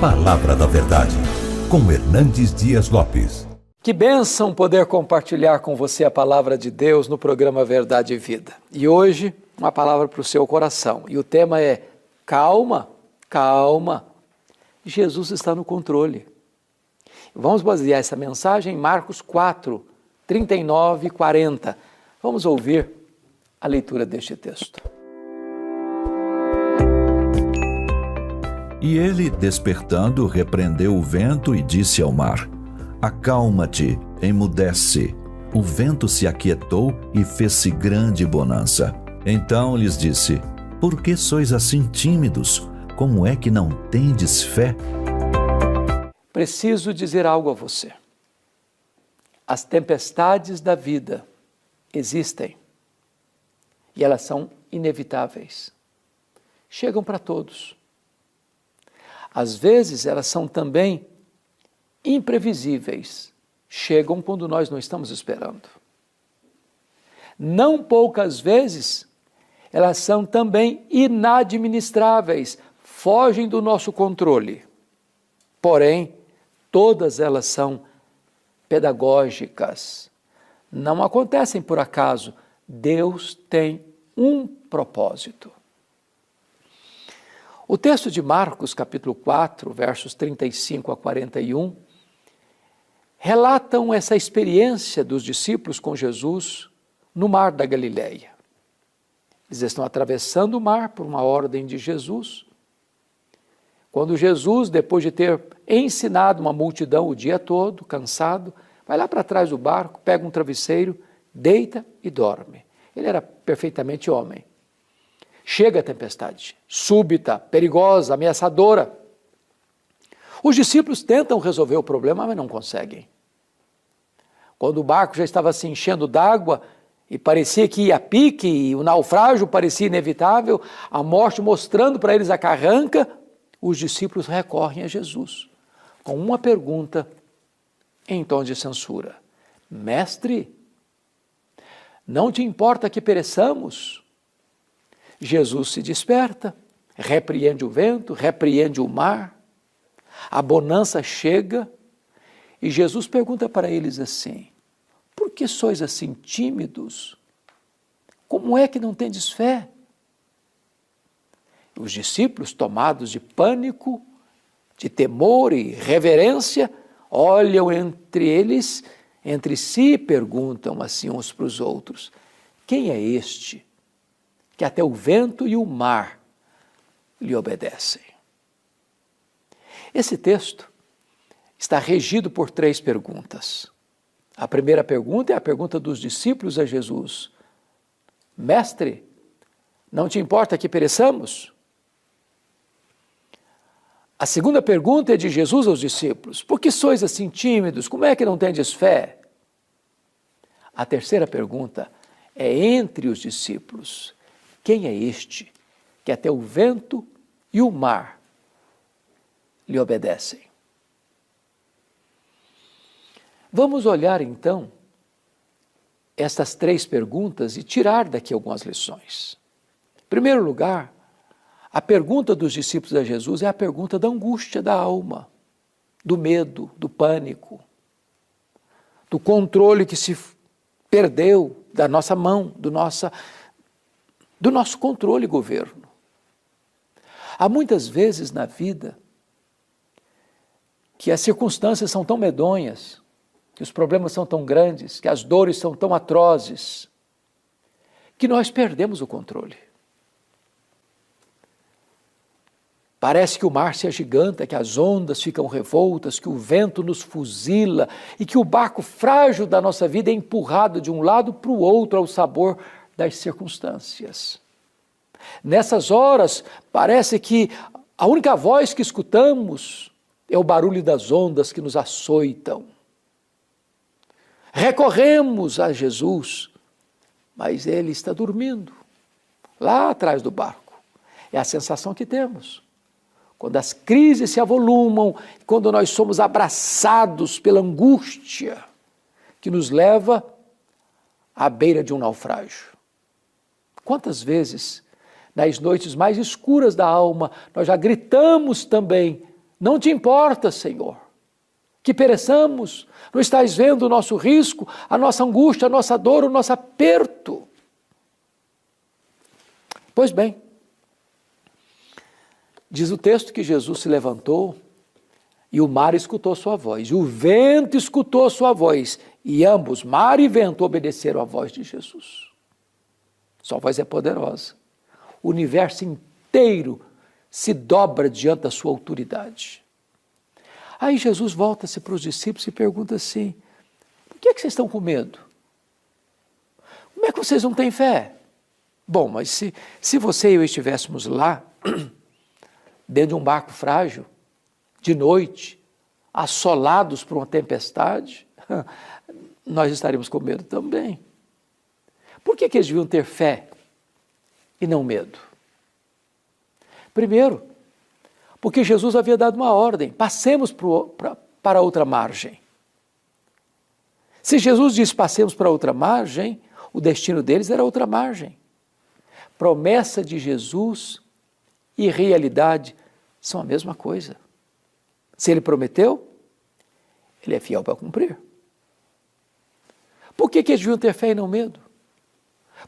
Palavra da Verdade, com Hernandes Dias Lopes. Que bênção poder compartilhar com você a palavra de Deus no programa Verdade e Vida. E hoje, uma palavra para o seu coração. E o tema é: calma, calma. Jesus está no controle. Vamos basear essa mensagem em Marcos 4, 39 e 40. Vamos ouvir a leitura deste texto. E ele, despertando, repreendeu o vento e disse ao mar: Acalma-te, emudece. O vento se aquietou e fez-se grande bonança. Então lhes disse: Por que sois assim tímidos? Como é que não tendes fé? Preciso dizer algo a você. As tempestades da vida existem e elas são inevitáveis. Chegam para todos. Às vezes elas são também imprevisíveis. Chegam quando nós não estamos esperando. Não poucas vezes elas são também inadministráveis, fogem do nosso controle. Porém, todas elas são pedagógicas. Não acontecem por acaso. Deus tem um propósito. O texto de Marcos, capítulo 4, versos 35 a 41, relatam essa experiência dos discípulos com Jesus no mar da Galileia. Eles estão atravessando o mar por uma ordem de Jesus. Quando Jesus, depois de ter ensinado uma multidão o dia todo, cansado, vai lá para trás do barco, pega um travesseiro, deita e dorme. Ele era perfeitamente homem. Chega a tempestade, súbita, perigosa, ameaçadora. Os discípulos tentam resolver o problema, mas não conseguem. Quando o barco já estava se enchendo d'água e parecia que ia a pique, e o naufrágio parecia inevitável, a morte mostrando para eles a carranca, os discípulos recorrem a Jesus com uma pergunta em tom de censura: Mestre, não te importa que pereçamos? Jesus se desperta, repreende o vento, repreende o mar, a bonança chega e Jesus pergunta para eles assim: por que sois assim tímidos? Como é que não tendes fé? Os discípulos, tomados de pânico, de temor e reverência, olham entre si e perguntam assim uns para os outros: quem é este que até o vento e o mar lhe obedecem? Esse texto está regido por 3 perguntas. A primeira pergunta é a pergunta dos discípulos a Jesus: Mestre, não te importa que pereçamos? A segunda pergunta é de Jesus aos discípulos: por que sois assim tímidos? Como é que não tendes fé? A terceira pergunta é entre os discípulos: quem é este que até o vento e o mar lhe obedecem? Vamos olhar então estas 3 perguntas e tirar daqui algumas lições. Em primeiro lugar, a pergunta dos discípulos a Jesus é a pergunta da angústia da alma, do medo, do pânico, do controle que se perdeu da nossa mão, do nosso controle e governo. Há muitas vezes na vida que as circunstâncias são tão medonhas, que os problemas são tão grandes, que as dores são tão atrozes, que nós perdemos o controle. Parece que o mar se agiganta, que as ondas ficam revoltas, que o vento nos fuzila e que o barco frágil da nossa vida é empurrado de um lado para o outro ao sabor das circunstâncias. Nessas horas, parece que a única voz que escutamos é o barulho das ondas que nos açoitam. Recorremos a Jesus, mas Ele está dormindo, lá atrás do barco. É a sensação que temos. Quando as crises se avolumam, quando nós somos abraçados pela angústia que nos leva à beira de um naufrágio. Quantas vezes, nas noites mais escuras da alma, nós já gritamos também Não te importa, Senhor, que pereçamos. Não estás vendo o nosso risco, a nossa angústia, a nossa dor, o nosso aperto. Pois bem, diz o texto que Jesus se levantou e o mar escutou sua voz, e o vento escutou sua voz, e ambos, mar e vento, obedeceram à voz de Jesus. Sua voz é poderosa. O universo inteiro se dobra diante da sua autoridade. Aí Jesus volta-se para os discípulos e pergunta assim: por que vocês estão com medo? Como é que vocês não têm fé? Bom, mas se você e eu estivéssemos lá, dentro de um barco frágil, de noite, assolados por uma tempestade, nós estaríamos com medo também. Por que eles deviam ter fé e não medo? Primeiro, porque Jesus havia dado uma ordem: passemos para outra margem. Se Jesus disse passemos para outra margem, o destino deles era outra margem. Promessa de Jesus e realidade são a mesma coisa. Se ele prometeu, ele é fiel para cumprir. Por que eles deviam ter fé e não medo?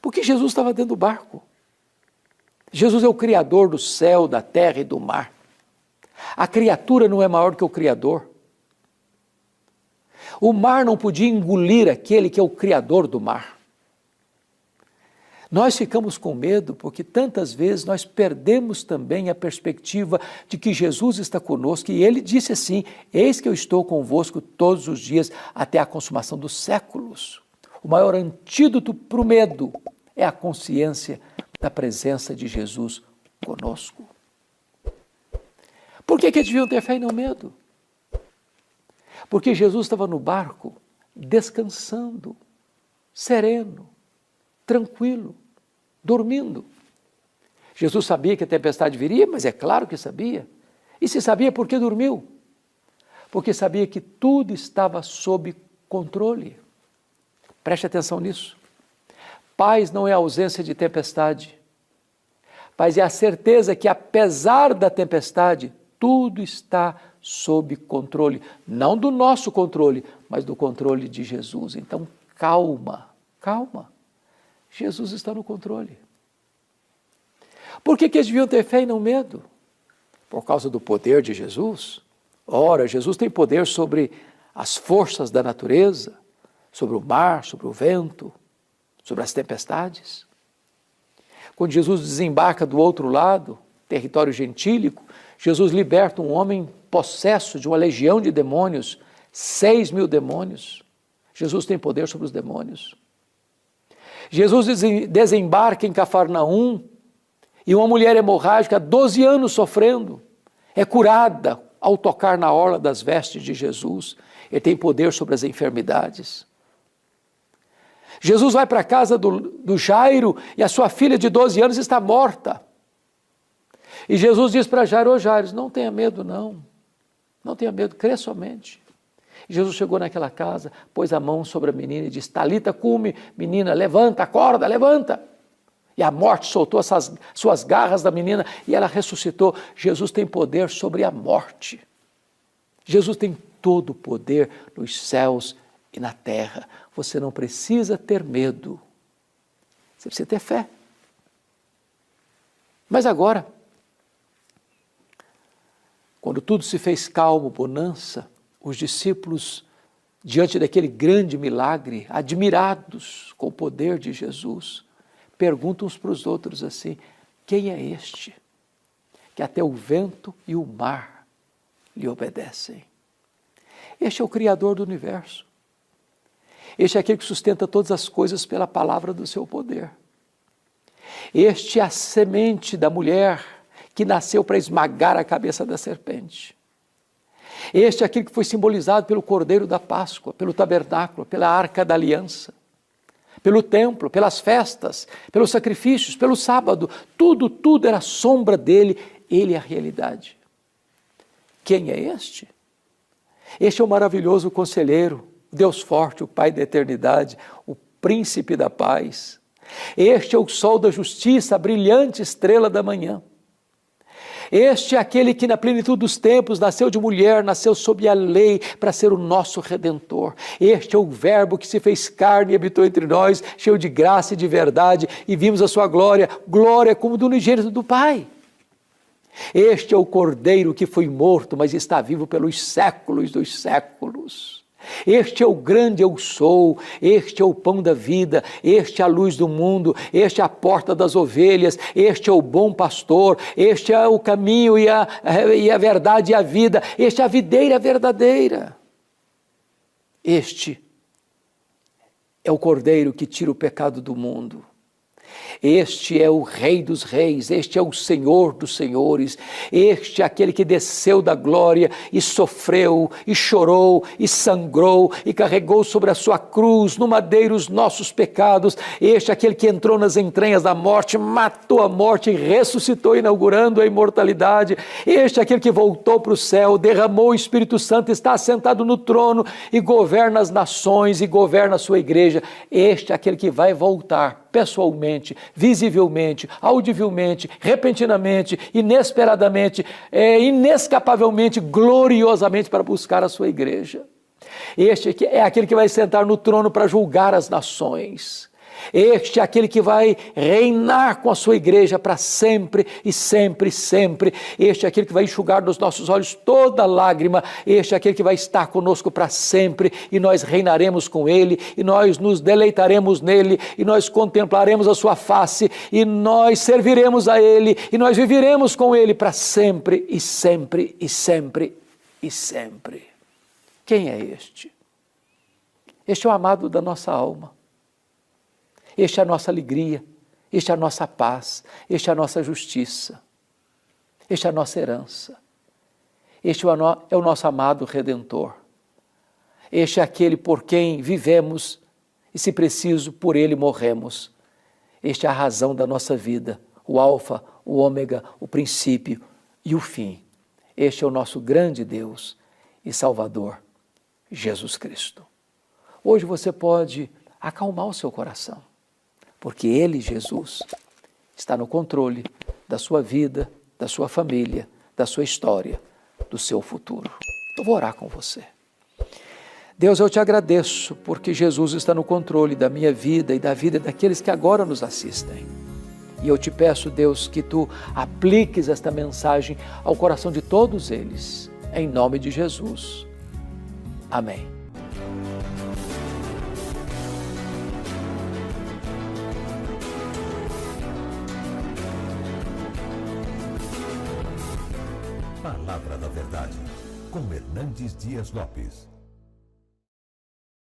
Porque Jesus estava dentro do barco. Jesus é o Criador do céu, da terra e do mar. A criatura não é maior do que o Criador. O mar não podia engolir aquele que é o Criador do mar. Nós ficamos com medo porque tantas vezes nós perdemos também a perspectiva de que Jesus está conosco, e ele disse assim: eis que eu estou convosco todos os dias até a consumação dos séculos. O maior antídoto para o medo é a consciência da presença de Jesus conosco. Por que eles deviam ter fé e não medo? Porque Jesus estava no barco, descansando, sereno, tranquilo, dormindo. Jesus sabia que a tempestade viria, mas é claro que sabia. E se sabia, por que dormiu? Porque sabia que tudo estava sob controle. Preste atenção nisso. Paz não é a ausência de tempestade. Paz é a certeza que, apesar da tempestade, tudo está sob controle. Não do nosso controle, mas do controle de Jesus. Então, calma, calma. Jesus está no controle. Por que eles deviam ter fé e não medo? Por causa do poder de Jesus? Ora, Jesus tem poder sobre as forças da natureza, sobre o mar, sobre o vento, sobre as tempestades. Quando Jesus desembarca do outro lado, território gentílico, Jesus liberta um homem possesso de uma legião de demônios, 6.000 demônios. Jesus tem poder sobre os demônios. Jesus desembarca em Cafarnaum e uma mulher hemorrágica, 12 anos sofrendo, é curada ao tocar na orla das vestes de Jesus. Ele tem poder sobre as enfermidades. Jesus vai para a casa do Jairo e a sua filha de 12 anos está morta. E Jesus diz para Jairo: ô Jairo, não tenha medo não, não tenha medo, crê somente. E Jesus chegou naquela casa, pôs a mão sobre a menina e disse: Talita cumi, menina, levanta, acorda, levanta. E a morte soltou essas suas garras da menina e ela ressuscitou. Jesus tem poder sobre a morte. Jesus tem todo o poder nos céus e na terra. Você não precisa ter medo. Você precisa ter fé. Mas agora, quando tudo se fez calmo, bonança, os discípulos, diante daquele grande milagre, admirados com o poder de Jesus, perguntam uns para os outros assim: quem é este que até o vento e o mar lhe obedecem? Este é o Criador do universo. Este é aquele que sustenta todas as coisas pela palavra do seu poder. Este é a semente da mulher que nasceu para esmagar a cabeça da serpente. Este é aquele que foi simbolizado pelo Cordeiro da Páscoa, pelo tabernáculo, pela Arca da Aliança, pelo templo, pelas festas, pelos sacrifícios, pelo sábado. Tudo era sombra dele. Ele é a realidade. Quem é este? Este é o maravilhoso conselheiro, Deus forte, o Pai da eternidade, o príncipe da paz. Este é o sol da justiça, a brilhante estrela da manhã. Este é aquele que na plenitude dos tempos nasceu de mulher, nasceu sob a lei para ser o nosso Redentor. Este é o Verbo que se fez carne e habitou entre nós, cheio de graça e de verdade, e vimos a sua glória, glória como do unigênito do Pai. Este é o Cordeiro que foi morto, mas está vivo pelos séculos dos séculos. Este é o grande eu sou, este é o pão da vida, este é a luz do mundo, este é a porta das ovelhas, este é o bom pastor, este é o caminho e a verdade e a vida, este é a videira verdadeira. Este é o Cordeiro que tira o pecado do mundo. Este é o Rei dos Reis, este é o Senhor dos Senhores, este é aquele que desceu da glória e sofreu, e chorou, e sangrou, e carregou sobre a sua cruz, no madeiro, os nossos pecados. Este é aquele que entrou nas entranhas da morte, matou a morte e ressuscitou, inaugurando a imortalidade. Este é aquele que voltou para o céu, derramou o Espírito Santo, está assentado no trono e governa as nações e governa a sua igreja. Este é aquele que vai voltar pessoalmente, visivelmente, audivelmente, repentinamente, inesperadamente, inescapavelmente, gloriosamente para buscar a sua igreja. Este é aquele que vai sentar no trono para julgar as nações. Este é aquele que vai reinar com a sua igreja para sempre e sempre e sempre. Este é aquele que vai enxugar dos nossos olhos toda lágrima. Este é aquele que vai estar conosco para sempre e nós reinaremos com ele e nós nos deleitaremos nele e nós contemplaremos a sua face e nós serviremos a ele e nós viveremos com ele para sempre e sempre e sempre e sempre. Quem é este? Este é o amado da nossa alma. Este é a nossa alegria, este é a nossa paz, este é a nossa justiça, este é a nossa herança, este é o nosso amado Redentor, este é aquele por quem vivemos e, se preciso, por ele morremos. Este é a razão da nossa vida, o alfa, o ômega, o princípio e o fim. Este é o nosso grande Deus e Salvador, Jesus Cristo. Hoje você pode acalmar o seu coração, porque Ele, Jesus, está no controle da sua vida, da sua família, da sua história, do seu futuro. Eu vou orar com você. Deus, eu te agradeço porque Jesus está no controle da minha vida e da vida daqueles que agora nos assistem. E eu te peço, Deus, que Tu apliques esta mensagem ao coração de todos eles, em nome de Jesus. Amém. Palavra da Verdade, com Hernandes Dias Lopes.